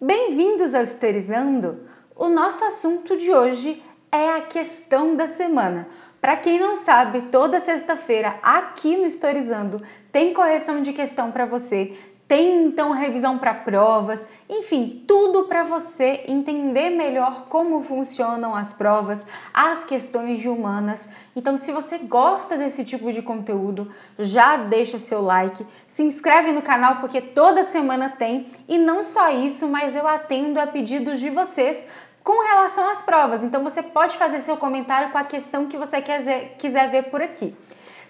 Bem-vindos ao Historizando! O nosso assunto de hoje é a questão da semana. Para quem não sabe, toda sexta-feira aqui no Historizando tem correção de questão para você, tem então revisão para provas, enfim, tudo para você entender melhor como funcionam as provas, as questões de humanas. Então, se você gosta desse tipo de conteúdo, já deixa seu like, se inscreve no canal porque toda semana tem, e não só isso, mas eu atendo a pedidos de vocês com relação às provas. Então, você pode fazer seu comentário com a questão que você quiser ver por aqui.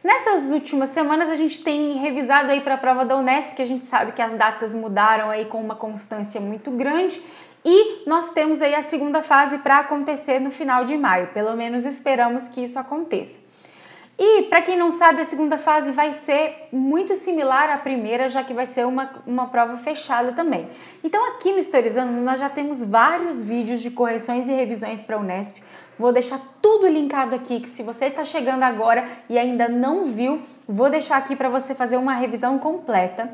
Nessas últimas semanas a gente tem revisado aí para a prova da Unesp, porque a gente sabe que as datas mudaram aí com uma constância muito grande e nós temos aí a segunda fase para acontecer no final de maio, pelo menos esperamos que isso aconteça. E para quem não sabe, a segunda fase vai ser muito similar à primeira, já que vai ser uma prova fechada também. Então aqui no Historizando nós já temos vários vídeos de correções e revisões para a Unesp. Vou deixar tudo linkado aqui, que se você está chegando agora e ainda não viu, vou deixar aqui para você fazer uma revisão completa.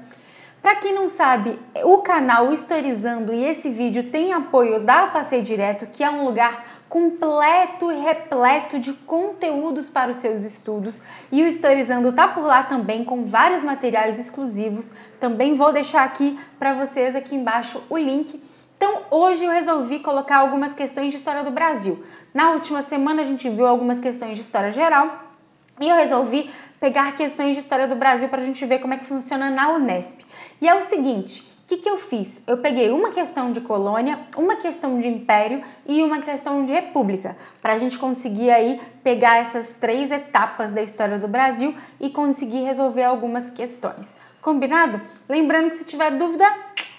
Para quem não sabe, o canal Historizando e esse vídeo tem apoio da Passei Direto, que é um lugar completo e repleto de conteúdos para os seus estudos, e o Historizando tá por lá também com vários materiais exclusivos. Também vou deixar aqui para vocês aqui embaixo o link. Então hoje eu resolvi colocar algumas questões de história do Brasil. Na última semana a gente viu algumas questões de história geral e eu resolvi pegar questões de história do Brasil para a gente ver como é que funciona na Unesp. E é o seguinte, o que eu fiz? Eu peguei uma questão de colônia, uma questão de império e uma questão de república, para a gente conseguir aí pegar essas três etapas da história do Brasil e conseguir resolver algumas questões. Combinado? Lembrando que se tiver dúvida,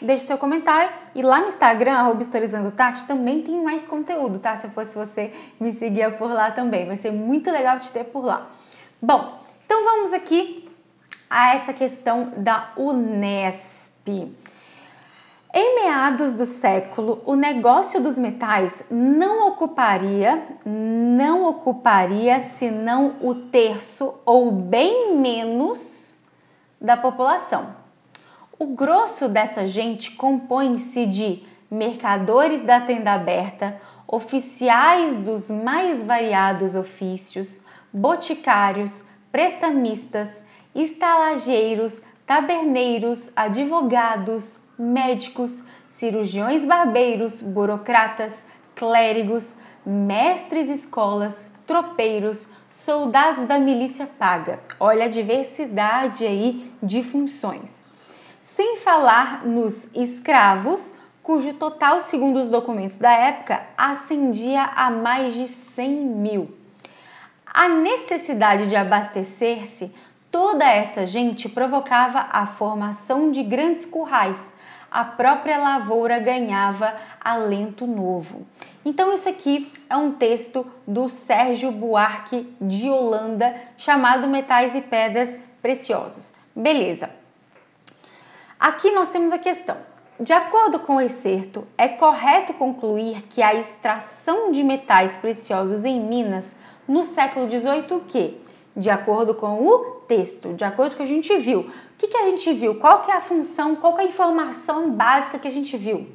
deixe seu comentário e lá no Instagram, @historizandotati, também tem mais conteúdo, tá? Se eu fosse você, me seguia por lá também, vai ser muito legal te ter por lá. Bom, então vamos aqui a essa questão da Unesp. Em meados do século, o negócio dos metais não ocuparia senão o terço ou bem menos da população. O grosso dessa gente compõe-se de mercadores da tenda aberta, oficiais dos mais variados ofícios, boticários, prestamistas, estalageiros, taberneiros, advogados, médicos, cirurgiões barbeiros, burocratas, clérigos, mestres escolas, tropeiros, soldados da milícia paga. Olha a diversidade aí de funções. Sem falar nos escravos, cujo total, segundo os documentos da época, ascendia a mais de 100 mil. A necessidade de abastecer-se, toda essa gente provocava a formação de grandes currais. A própria lavoura ganhava alento novo. Então isso aqui é um texto do Sérgio Buarque de Holanda, chamado Metais e Pedras Preciosos. Beleza. Aqui nós temos a questão. De acordo com o excerto, é correto concluir que a extração de metais preciosos em Minas no século XVIII o quê? De acordo com o texto, de acordo com o que a gente viu. O que a gente viu? Qual que é a função, qual que é a informação básica que a gente viu?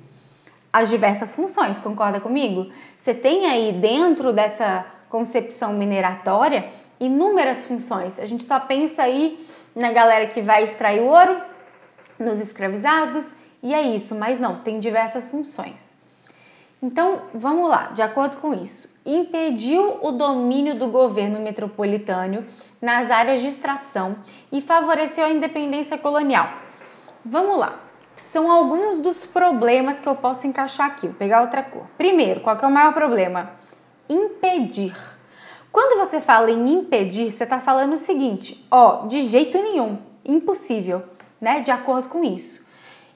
As diversas funções, concorda comigo? Você tem aí dentro dessa concepção mineratória inúmeras funções. A gente só pensa aí na galera que vai extrair o ouro, nos escravizados, e é isso, mas não, tem diversas funções. Então, vamos lá, de acordo com isso, impediu o domínio do governo metropolitano nas áreas de extração e favoreceu a independência colonial. Vamos lá, são alguns dos problemas que eu posso encaixar aqui, vou pegar outra cor. Primeiro, qual que é o maior problema? Impedir. Quando você fala em impedir, você está falando o seguinte, de jeito nenhum, impossível, né? De acordo com isso.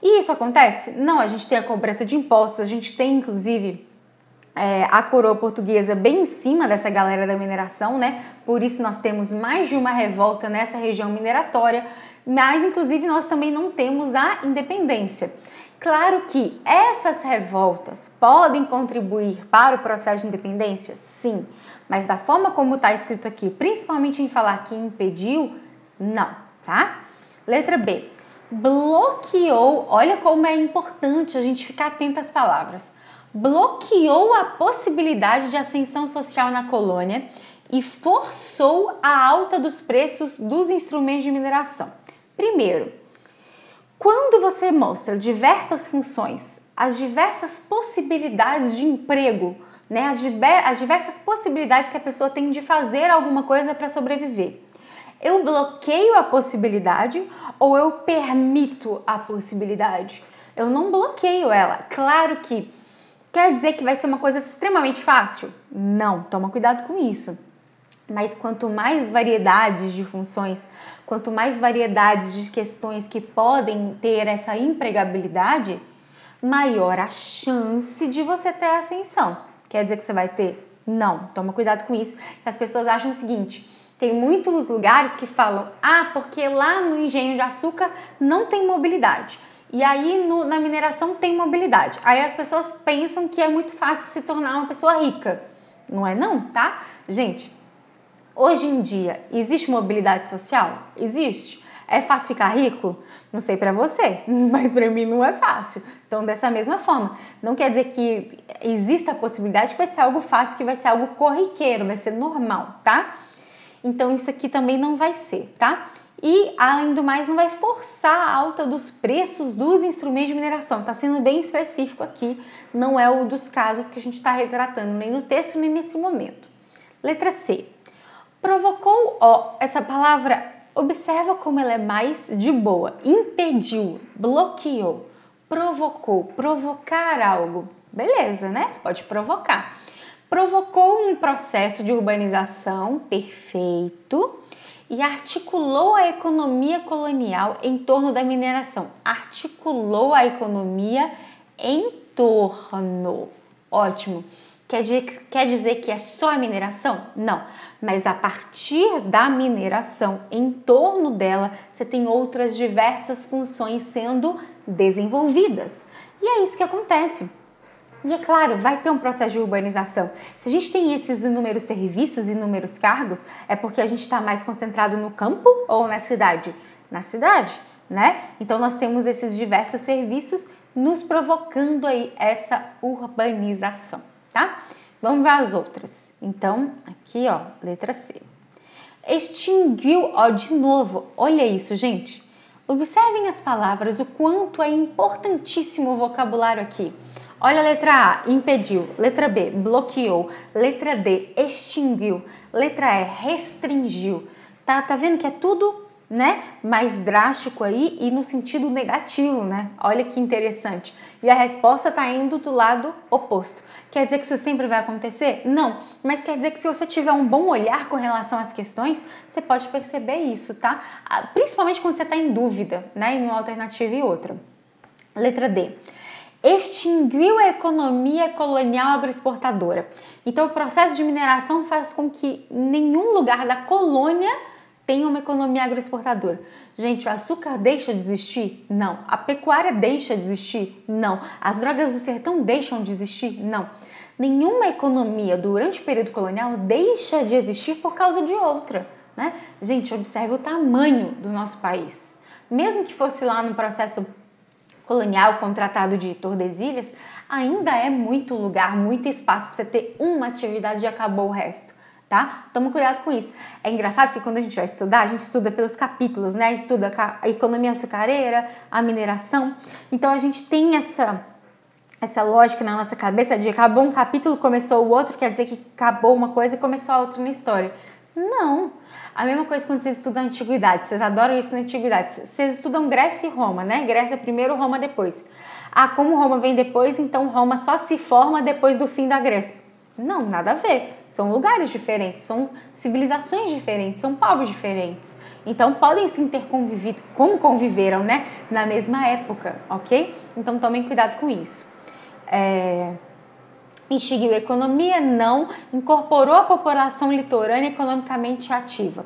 E isso acontece? Não, a gente tem a cobrança de impostos, a gente tem inclusive a coroa portuguesa bem em cima dessa galera da mineração, né? Por isso nós temos mais de uma revolta nessa região mineratória, mas inclusive nós também não temos a independência. Claro que essas revoltas podem contribuir para o processo de independência, sim, mas da forma como está escrito aqui, principalmente em falar que impediu, não, tá? Letra B. bloqueou, olha como é importante a gente ficar atento às palavras, bloqueou a possibilidade de ascensão social na colônia e forçou a alta dos preços dos instrumentos de mineração. Primeiro, quando você mostra diversas funções, as diversas possibilidades de emprego, né, as diversas possibilidades que a pessoa tem de fazer alguma coisa para sobreviver, eu bloqueio a possibilidade ou eu permito a possibilidade? Eu não bloqueio ela. Claro que quer dizer que vai ser uma coisa extremamente fácil? Não, toma cuidado com isso. Mas quanto mais variedades de funções, quanto mais variedades de questões que podem ter essa empregabilidade, maior a chance de você ter ascensão. Quer dizer que você vai ter? Não, toma cuidado com isso. Que as pessoas acham o seguinte, tem muitos lugares que falam, porque lá no engenho de açúcar não tem mobilidade. E aí na mineração tem mobilidade. Aí as pessoas pensam que é muito fácil se tornar uma pessoa rica. Não é não, tá? Gente, hoje em dia, existe mobilidade social? Existe. É fácil ficar rico? Não sei pra você, mas pra mim não é fácil. Então, dessa mesma forma, não quer dizer que exista a possibilidade que vai ser algo fácil, que vai ser algo corriqueiro, vai ser normal, tá? Então, isso aqui também não vai ser, tá? E, além do mais, não vai forçar a alta dos preços dos instrumentos de mineração. Tá sendo bem específico aqui, não é o dos casos que a gente está retratando, nem no texto, nem nesse momento. Letra C. Provocou, essa palavra, observa como ela é mais de boa. Impediu, bloqueou, provocou, provocar algo. Beleza, né? Pode provocar. Provocou um processo de urbanização perfeito e articulou a economia colonial em torno da mineração. Articulou a economia em torno. Ótimo. Quer dizer que é só a mineração? Não, mas a partir da mineração, em torno dela, você tem outras diversas funções sendo desenvolvidas. E é isso que acontece. E é claro, vai ter um processo de urbanização. Se a gente tem esses inúmeros serviços, inúmeros cargos, é porque a gente está mais concentrado no campo ou na cidade? Na cidade, né? Então nós temos esses diversos serviços nos provocando aí essa urbanização, tá? Vamos ver as outras. Então, aqui ó, letra C. Extinguiu, de novo, olha isso, gente. Observem as palavras, o quanto é importantíssimo o vocabulário aqui. Olha a letra A, impediu. Letra B, bloqueou. Letra D, extinguiu. Letra E, restringiu. Tá vendo que é tudo, né, mais drástico aí e no sentido negativo, né? Olha que interessante. E a resposta tá indo do lado oposto. Quer dizer que isso sempre vai acontecer? Não, mas quer dizer que se você tiver um bom olhar com relação às questões, você pode perceber isso, tá? Principalmente quando você tá em dúvida, né, em uma alternativa e outra. Letra D. Extinguiu a economia colonial agroexportadora. Então, o processo de mineração faz com que nenhum lugar da colônia tenha uma economia agroexportadora. Gente, o açúcar deixa de existir? Não. A pecuária deixa de existir? Não. As drogas do sertão deixam de existir? Não. Nenhuma economia durante o período colonial deixa de existir por causa de outra, né? Gente, observe o tamanho do nosso país. Mesmo que fosse lá no processo colonial com o Tratado de Tordesilhas, ainda é muito lugar, muito espaço para você ter uma atividade e acabou o resto, tá? Toma cuidado com isso. É engraçado que quando a gente vai estudar, a gente estuda pelos capítulos, né? Estuda a economia açucareira, a mineração. Então a gente tem essa lógica na nossa cabeça de acabou um capítulo, começou o outro, quer dizer que acabou uma coisa e começou a outra na história. Não. A mesma coisa quando vocês estudam a antiguidade. Vocês adoram isso na antiguidade. Vocês estudam Grécia e Roma, né? Grécia primeiro, Roma depois. Como Roma vem depois, então Roma só se forma depois do fim da Grécia. Não, nada a ver. São lugares diferentes, são civilizações diferentes, são povos diferentes. Então podem sim ter convivido, como conviveram, né? Na mesma época, ok? Então tomem cuidado com isso. Extinguiu a economia? Não. Incorporou a população litorânea economicamente ativa.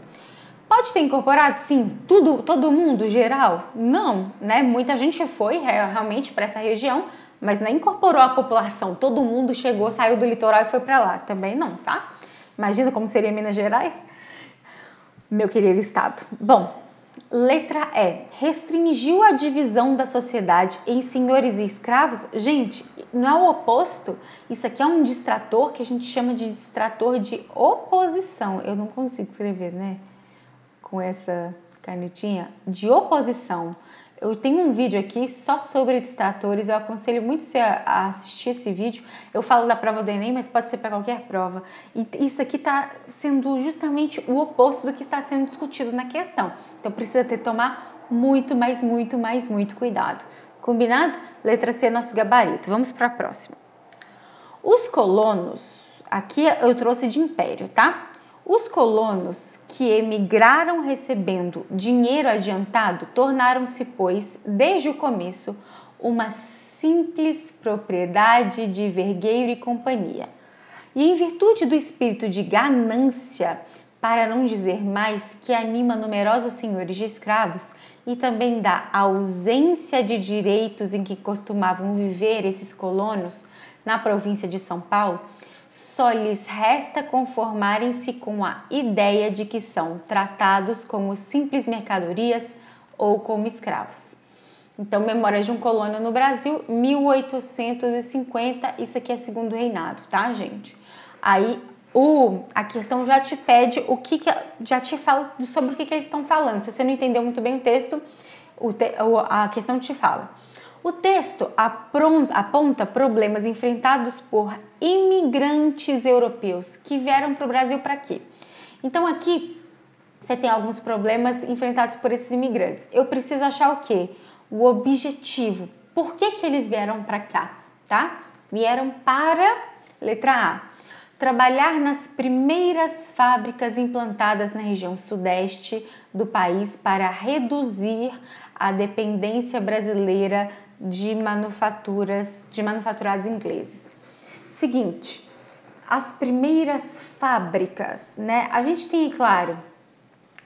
Pode ter incorporado? Sim. Todo mundo, geral? Não, né? Muita gente foi realmente para essa região, mas não incorporou a população. Todo mundo chegou, saiu do litoral e foi para lá. Também não, tá? Imagina como seria Minas Gerais? Meu querido estado. Bom, Letra E, restringiu a divisão da sociedade em senhores e escravos. Gente, não é o oposto? Isso aqui é um distrator que a gente chama de distrator de oposição. Eu não consigo escrever, né? Com essa canetinha. De oposição. Eu tenho um vídeo aqui só sobre distratores, eu aconselho muito você a assistir esse vídeo. Eu falo da prova do Enem, mas pode ser para qualquer prova. E isso aqui está sendo justamente o oposto do que está sendo discutido na questão. Então precisa tomar muito cuidado. Combinado? Letra C é nosso gabarito. Vamos para a próxima. Os colonos, aqui eu trouxe de império, tá? Os colonos que emigraram recebendo dinheiro adiantado tornaram-se, pois, desde o começo, uma simples propriedade de vergueiro e companhia. E em virtude do espírito de ganância, para não dizer mais, que anima numerosos senhores de escravos e também da ausência de direitos em que costumavam viver esses colonos na província de São Paulo, só lhes resta conformarem-se com a ideia de que são tratados como simples mercadorias ou como escravos. Então, Memórias de um Colônio no Brasil, 1850, isso aqui é segundo reinado, tá, gente? Aí, a questão já te pede já te fala sobre o que eles estão falando. Se você não entendeu muito bem o texto, a questão te fala. O texto aponta problemas enfrentados por imigrantes europeus que vieram para o Brasil para quê? Então aqui você tem alguns problemas enfrentados por esses imigrantes. Eu preciso achar o quê? O objetivo. Por que eles vieram para cá, tá? Vieram para, letra A, trabalhar nas primeiras fábricas implantadas na região sudeste do país para reduzir a dependência brasileira de manufaturados ingleses. Seguinte, as primeiras fábricas, né? A gente tem, claro,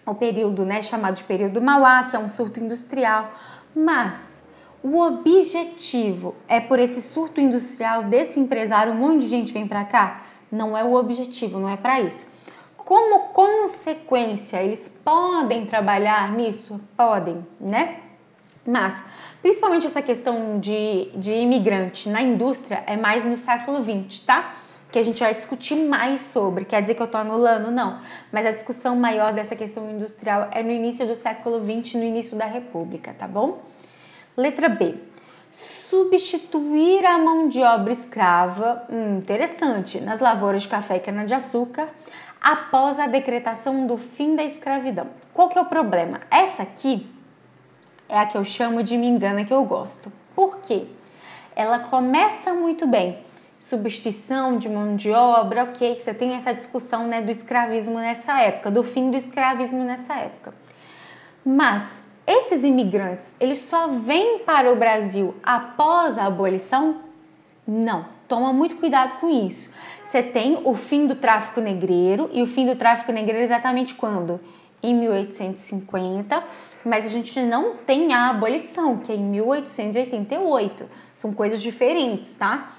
o período, né, chamado de período Mauá, que é um surto industrial, mas o objetivo é por esse surto industrial desse empresário, um monte de gente vem para cá? Não é o objetivo, não é para isso. Como consequência, eles podem trabalhar nisso? Podem, né? Mas, principalmente essa questão de imigrante na indústria é mais no século XX, tá? Que a gente vai discutir mais sobre. Quer dizer que eu tô anulando? Não. Mas a discussão maior dessa questão industrial é no início do século XX, no início da República, tá bom? Letra B. Substituir a mão de obra escrava, interessante, nas lavouras de café e cana-de-açúcar, após a decretação do fim da escravidão. Qual que é o problema? Essa aqui é a que eu chamo de me engana que eu gosto. Por quê? Ela começa muito bem. Substituição de mão de obra, ok, você tem essa discussão, né, do escravismo nessa época, do fim do escravismo nessa época. Mas esses imigrantes, eles só vêm para o Brasil após a abolição? Não, toma muito cuidado com isso. Você tem o fim do tráfico negreiro, e o fim do tráfico negreiro exatamente quando? Em 1850, mas a gente não tem a abolição, que é em 1888. São coisas diferentes, tá?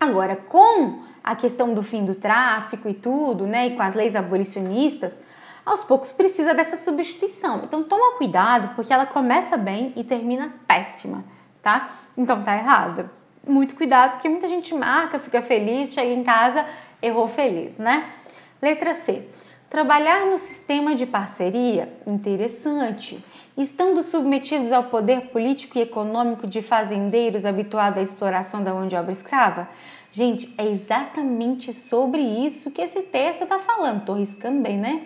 Agora, com a questão do fim do tráfico e tudo, né, e com as leis abolicionistas, aos poucos precisa dessa substituição. Então, toma cuidado, porque ela começa bem e termina péssima, tá? Então, tá errada. Muito cuidado, porque muita gente marca, fica feliz, chega em casa, errou feliz, né? Letra C. Trabalhar no sistema de parceria, interessante. Estando submetidos ao poder político e econômico de fazendeiros habituados à exploração da mão de obra escrava? Gente, é exatamente sobre isso que esse texto está falando. Tô riscando bem, né?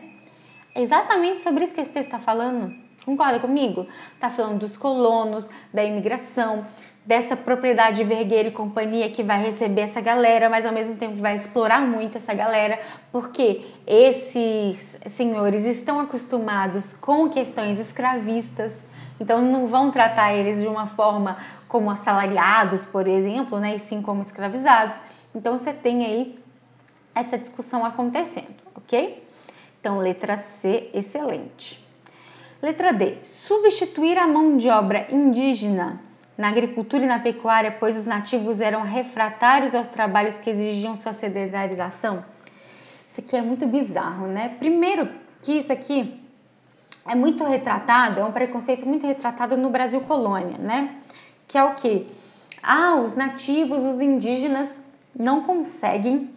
É exatamente sobre isso que esse texto está falando. Concorda comigo? Está falando dos colonos, da imigração, dessa propriedade vergueira e companhia que vai receber essa galera, mas ao mesmo tempo vai explorar muito essa galera, porque esses senhores estão acostumados com questões escravistas, então não vão tratar eles de uma forma como assalariados, por exemplo, né, e sim como escravizados. Então você tem aí essa discussão acontecendo, ok? Então, letra C, excelente. Letra D, substituir a mão de obra indígena na agricultura e na pecuária, pois os nativos eram refratários aos trabalhos que exigiam sua sedentarização. Isso aqui é muito bizarro, né? Primeiro que isso aqui é muito retratado, é um preconceito muito retratado no Brasil colônia, né? Que é o quê? Os nativos, os indígenas não conseguem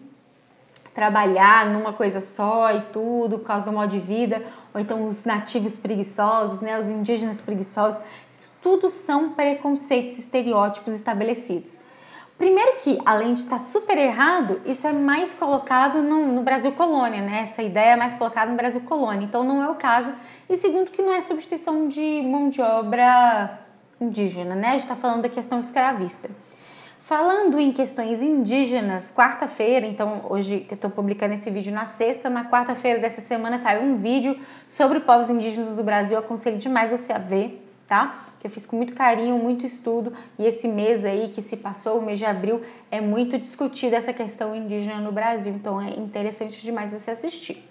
trabalhar numa coisa só e tudo por causa do modo de vida, ou então os nativos preguiçosos, né, os indígenas preguiçosos. Isso tudo são preconceitos, estereótipos estabelecidos. Primeiro que, além de estar super errado, isso é mais colocado no Brasil colônia, né? Essa ideia é mais colocada no Brasil colônia, então não é o caso. E segundo que não é substituição de mão de obra indígena, né? A gente está falando da questão escravista. Falando em questões indígenas, quarta-feira, então hoje que eu estou publicando esse vídeo na sexta, na quarta-feira dessa semana saiu um vídeo sobre povos indígenas do Brasil, eu aconselho demais você a ver, tá? Que eu fiz com muito carinho, muito estudo, e esse mês aí que se passou, o mês de abril, é muito discutida essa questão indígena no Brasil, então é interessante demais você assistir.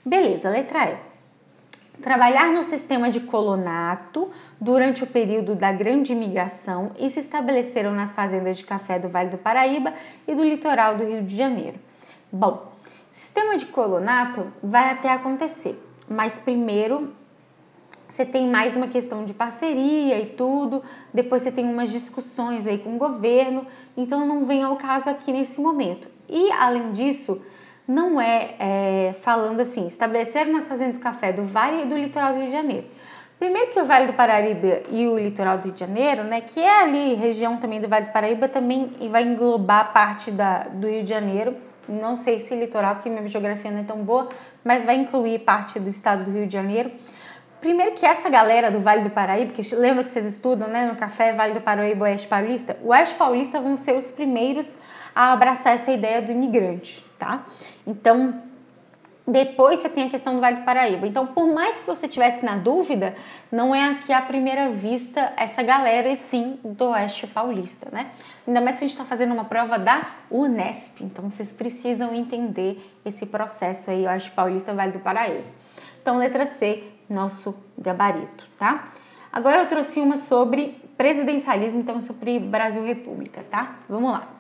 Beleza, letra E. Trabalhar no sistema de colonato durante o período da Grande Imigração e se estabeleceram nas fazendas de café do Vale do Paraíba e do litoral do Rio de Janeiro. Bom, sistema de colonato vai até acontecer, mas primeiro você tem mais uma questão de parceria e tudo, depois você tem umas discussões aí com o governo, então não vem ao caso aqui nesse momento. E além disso, não falando assim, estabeleceram nas fazendas de café do Vale e do litoral do Rio de Janeiro. Primeiro que o Vale do Paraíba e o litoral do Rio de Janeiro, né, que é ali região também do Vale do Paraíba, também vai englobar parte do Rio de Janeiro. Não sei se litoral, porque minha geografia não é tão boa, mas vai incluir parte do estado do Rio de Janeiro. Primeiro que essa galera do Vale do Paraíba, que lembra que vocês estudam, né, no café Vale do Paraíba, Oeste Paulista, o Oeste Paulista vão ser os primeiros a abraçar essa ideia do imigrante, tá? Então, depois você tem a questão do Vale do Paraíba. Então, por mais que você tivesse na dúvida, não é aqui à primeira vista essa galera, e sim do Oeste Paulista, né? Ainda mais que a gente está fazendo uma prova da Unesp, então vocês precisam entender esse processo aí, Oeste Paulista, Vale do Paraíba. Então, letra C, nosso gabarito, tá? Agora eu trouxe uma sobre presidencialismo, então sobre Brasil República, tá? Vamos lá.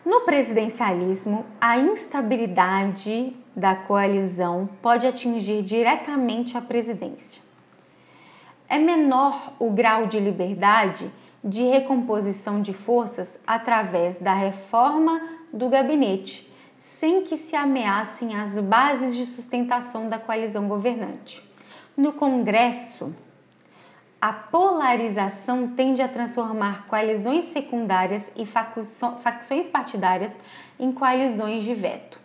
No presidencialismo, a instabilidade da coalizão pode atingir diretamente a presidência. É menor o grau de liberdade de recomposição de forças através da reforma do gabinete, sem que se ameacem as bases de sustentação da coalizão governante. No Congresso, a polarização tende a transformar coalizões secundárias e facções partidárias em coalizões de veto,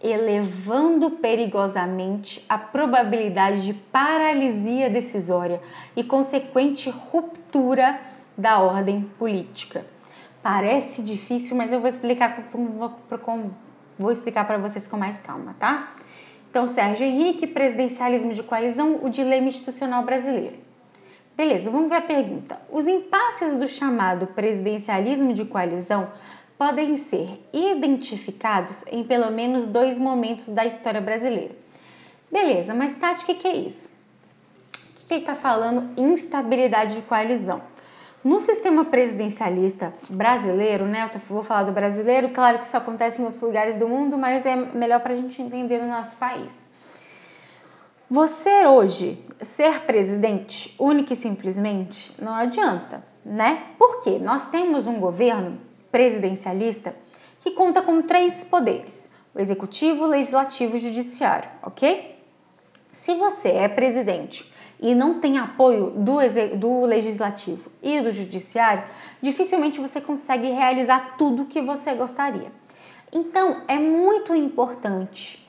elevando perigosamente a probabilidade de paralisia decisória e consequente ruptura da ordem política. Parece difícil, mas eu vou explicar para vocês com mais calma, tá? Então, Sérgio Henrique, presidencialismo de coalizão, o dilema institucional brasileiro. Beleza, vamos ver a pergunta. Os impasses do chamado presidencialismo de coalizão podem ser identificados em pelo menos 2 momentos da história brasileira. Beleza, mas Tati, o que é isso? O que ele está falando? Instabilidade de coalizão. No sistema presidencialista brasileiro, né? Eu vou falar do brasileiro, claro que isso acontece em outros lugares do mundo, mas é melhor para a gente entender no nosso país. Você hoje ser presidente única e simplesmente não adianta, né? Porque nós temos um governo presidencialista que conta com 3 poderes: o executivo, o legislativo e o judiciário, ok? Se você é presidente e não tem apoio do legislativo e do judiciário, dificilmente você consegue realizar tudo o que você gostaria. Então, é muito importante,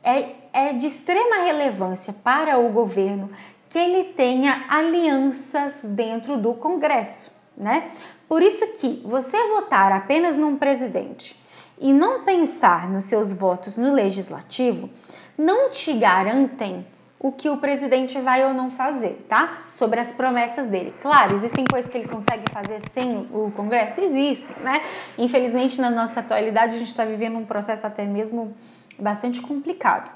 é de extrema relevância para o governo que ele tenha alianças dentro do Congresso, né? Por isso que você votar apenas num presidente e não pensar nos seus votos no legislativo não te garantem o que o presidente vai ou não fazer, tá? Sobre as promessas dele. Claro, existem coisas que ele consegue fazer sem o Congresso? Existem, né? Infelizmente, na nossa atualidade, a gente está vivendo um processo até mesmo bastante complicado.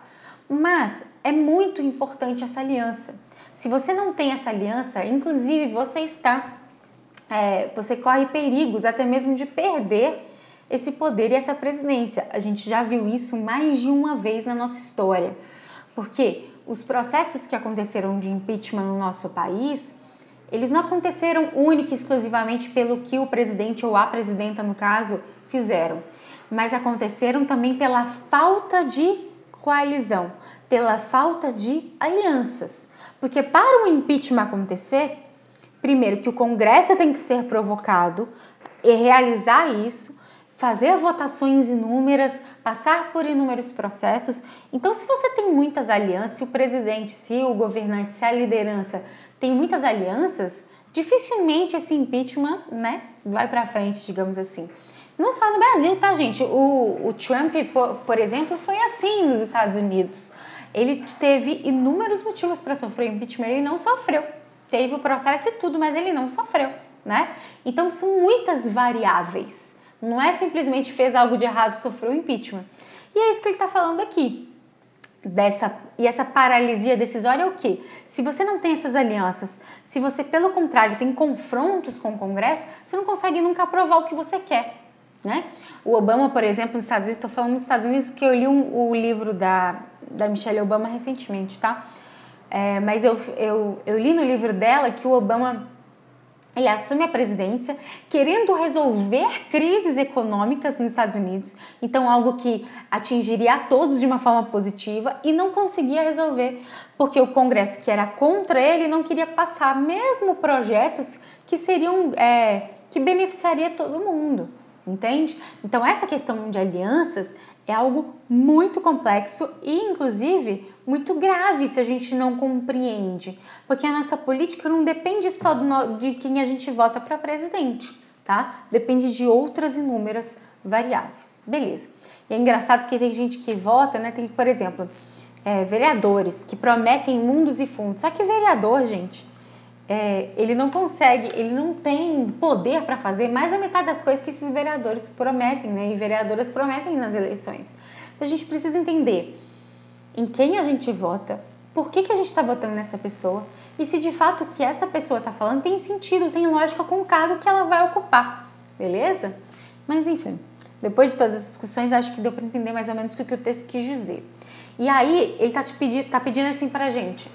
Mas é muito importante essa aliança. Se você não tem essa aliança, inclusive você corre perigos até mesmo de perder esse poder e essa presidência. A gente já viu isso mais de uma vez na nossa história. Porque os processos que aconteceram de impeachment no nosso país, eles não aconteceram única e exclusivamente pelo que o presidente ou a presidenta, no caso, fizeram, mas aconteceram também pela falta de coalizão, pela falta de alianças. Porque para o impeachment acontecer, primeiro que o Congresso tem que ser provocado e realizar isso, fazer votações inúmeras, passar por inúmeros processos. Então, se você tem muitas alianças, se o presidente, se o governante, se a liderança tem muitas alianças, dificilmente esse impeachment, né, vai para frente, digamos assim. Não só no Brasil, tá, gente? O Trump, por exemplo, foi assim nos Estados Unidos. Ele teve inúmeros motivos para sofrer impeachment, ele não sofreu. Teve o processo e tudo, mas ele não sofreu, né? Então, são muitas variáveis. Não é simplesmente fez algo de errado, sofreu impeachment. E é isso que ele está falando aqui. E essa paralisia decisória é o quê? Se você não tem essas alianças, se você, pelo contrário, tem confrontos com o Congresso, você não consegue nunca aprovar o que você quer, né? O Obama, por exemplo, nos Estados Unidos, estou falando dos Estados Unidos porque eu li o livro da Michelle Obama recentemente, tá? Mas eu li no livro dela que o Obama, ele assume a presidência querendo resolver crises econômicas nos Estados Unidos, então algo que atingiria a todos de uma forma positiva, e não conseguia resolver, porque o Congresso, que era contra ele, não queria passar mesmo projetos que seriam, que beneficiaria todo mundo, entende? Então essa questão de alianças é algo muito complexo e, inclusive, muito grave se a gente não compreende, porque a nossa política não depende só de quem a gente vota para presidente, tá? Depende de outras inúmeras variáveis. Beleza. E é engraçado que tem gente que vota, né? Tem, por exemplo, vereadores que prometem mundos e fundos. Só que vereador, gente, ele não consegue, ele não tem poder para fazer mais da metade das coisas que esses vereadores prometem, né? E vereadoras prometem nas eleições. Então a gente precisa entender em quem a gente vota, por que a gente está votando nessa pessoa e se de fato o que essa pessoa está falando tem sentido, tem lógica com o cargo que ela vai ocupar, beleza? Mas enfim, depois de todas as discussões, acho que deu para entender mais ou menos o que o texto quis dizer. E aí, ele tá pedindo assim pra gente,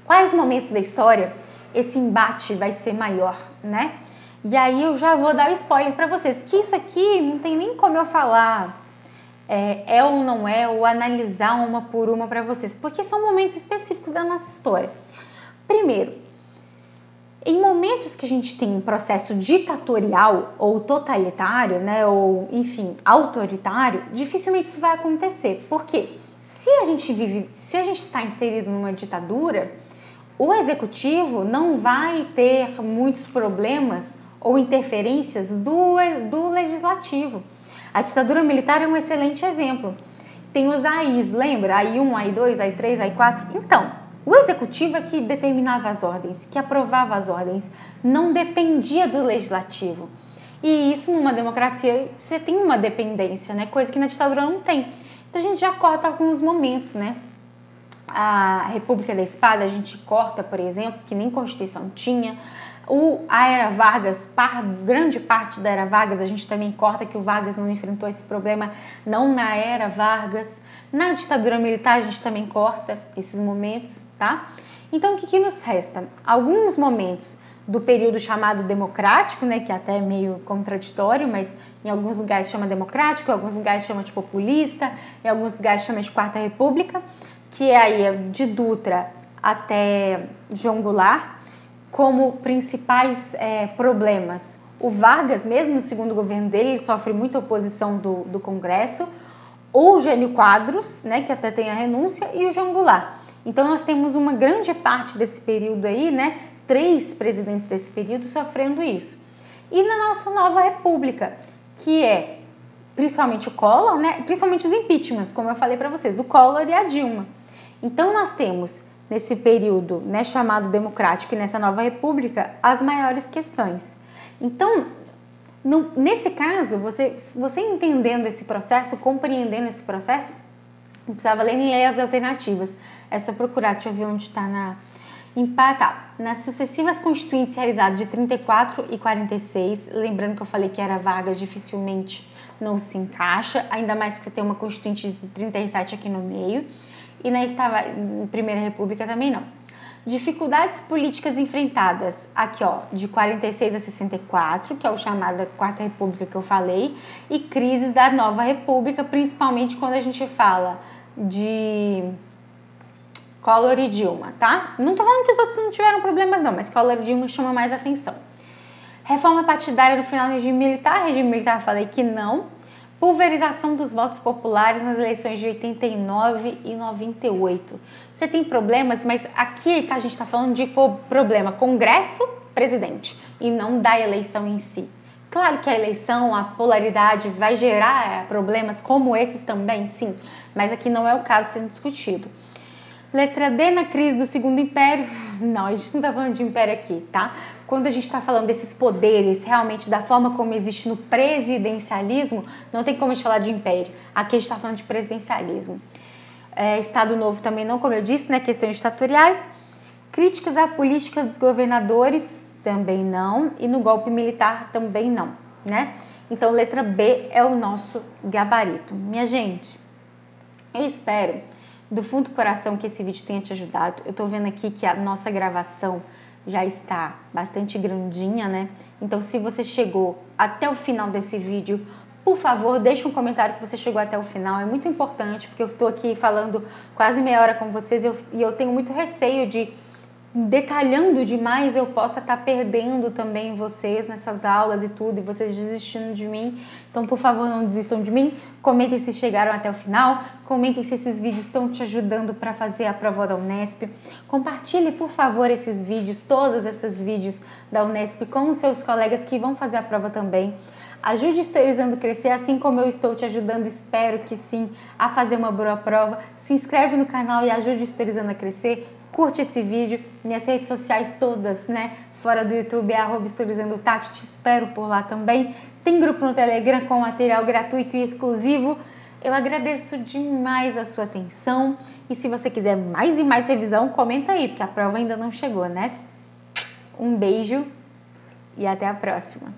quais momentos da história esse embate vai ser maior, né? E aí eu já vou dar o spoiler para vocês, porque isso aqui não tem nem como eu falar ou não é, ou analisar uma por uma para vocês, porque são momentos específicos da nossa história. Primeiro, em momentos que a gente tem um processo ditatorial ou totalitário, né, ou enfim, autoritário, dificilmente isso vai acontecer. Por quê? Se a gente está inserido numa ditadura, o executivo não vai ter muitos problemas ou interferências do legislativo. A ditadura militar é um excelente exemplo. Tem os AIs, lembra? AI1, AI2, AI3, AI4. Então, o executivo é que determinava as ordens, que aprovava as ordens, não dependia do legislativo. E isso, numa democracia, você tem uma dependência, né? Coisa que na ditadura não tem. Então, a gente já corta alguns momentos, né? A República da Espada, a gente corta, por exemplo, que nem Constituição tinha. A Era Vargas, grande parte da Era Vargas, a gente também corta, que o Vargas não enfrentou esse problema, não na Era Vargas. Na ditadura militar, a gente também corta esses momentos, tá? Então, o que nos resta? Alguns momentos do período chamado democrático, né, que até é meio contraditório, mas em alguns lugares chama democrático, em alguns lugares chama de populista, em alguns lugares chama de Quarta República, que é aí de Dutra até João Goulart, como principais problemas. O Vargas, mesmo no segundo governo dele, ele sofre muita oposição do Congresso, o Jânio Quadros, né, que até tem a renúncia, e o João Goulart. Então nós temos uma grande parte desse período aí, né, 3 presidentes desse período sofrendo isso. E na nossa nova república, que é principalmente o Collor, né, principalmente os impeachments, como eu falei para vocês, o Collor e a Dilma. Então nós temos nesse período, né, chamado democrático, e nessa nova república, as maiores questões. Então, nesse caso, você entendendo esse processo, compreendendo esse processo, não precisava nem ler as alternativas, é só procurar, deixa eu ver onde está nas sucessivas constituintes realizadas de 34 e 46, lembrando que eu falei que era Vargas, dificilmente não se encaixa, ainda mais que você tem uma constituinte de 37 aqui no meio. e na Primeira República também não. Dificuldades políticas enfrentadas, aqui ó, de 46 a 64, que é o chamado da Quarta República que eu falei, e crises da Nova República, principalmente quando a gente fala de Collor e Dilma, tá? Não tô falando que os outros não tiveram problemas não, mas Collor e Dilma chama mais atenção. Reforma partidária no final do regime militar eu falei que não. Pulverização dos votos populares nas eleições de 89 e 98. Você tem problemas, mas aqui a gente está falando de problema Congresso, presidente, e não da eleição em si. Claro que a eleição, a polaridade vai gerar problemas como esses também, sim, mas aqui não é o caso sendo discutido. Letra D, na crise do Segundo Império. Não, a gente não está falando de império aqui, tá? Quando a gente está falando desses poderes, realmente da forma como existe no presidencialismo, não tem como a gente falar de império. Aqui a gente está falando de presidencialismo. Estado Novo também não, como eu disse, né? Questões ditatoriais. Críticas à política dos governadores, também não. E no golpe militar, também não, né? Então, letra B é o nosso gabarito. Minha gente, eu espero do fundo do coração que esse vídeo tenha te ajudado. Eu tô vendo aqui que a nossa gravação já está bastante grandinha, né? Então, se você chegou até o final desse vídeo, por favor, deixe um comentário que você chegou até o final. É muito importante, porque eu estou aqui falando quase meia hora com vocês e eu tenho muito receio de, detalhando demais, eu possa estar perdendo também vocês nessas aulas e tudo, e vocês desistindo de mim. Então, por favor, não desistam de mim. Comentem se chegaram até o final. Comentem se esses vídeos estão te ajudando para fazer a prova da Unesp. Compartilhe, por favor, esses vídeos, todos esses vídeos da Unesp com os seus colegas que vão fazer a prova também. Ajude Historizando Crescer, assim como eu estou te ajudando, espero que sim, a fazer uma boa prova. Se inscreve no canal e ajude Historizando a Crescer. Curte esse vídeo, minhas redes sociais todas, né? Fora do YouTube é @historizandotati, te espero por lá também. Tem grupo no Telegram com material gratuito e exclusivo. Eu agradeço demais a sua atenção e se você quiser mais e mais revisão, comenta aí, porque a prova ainda não chegou, né? Um beijo e até a próxima.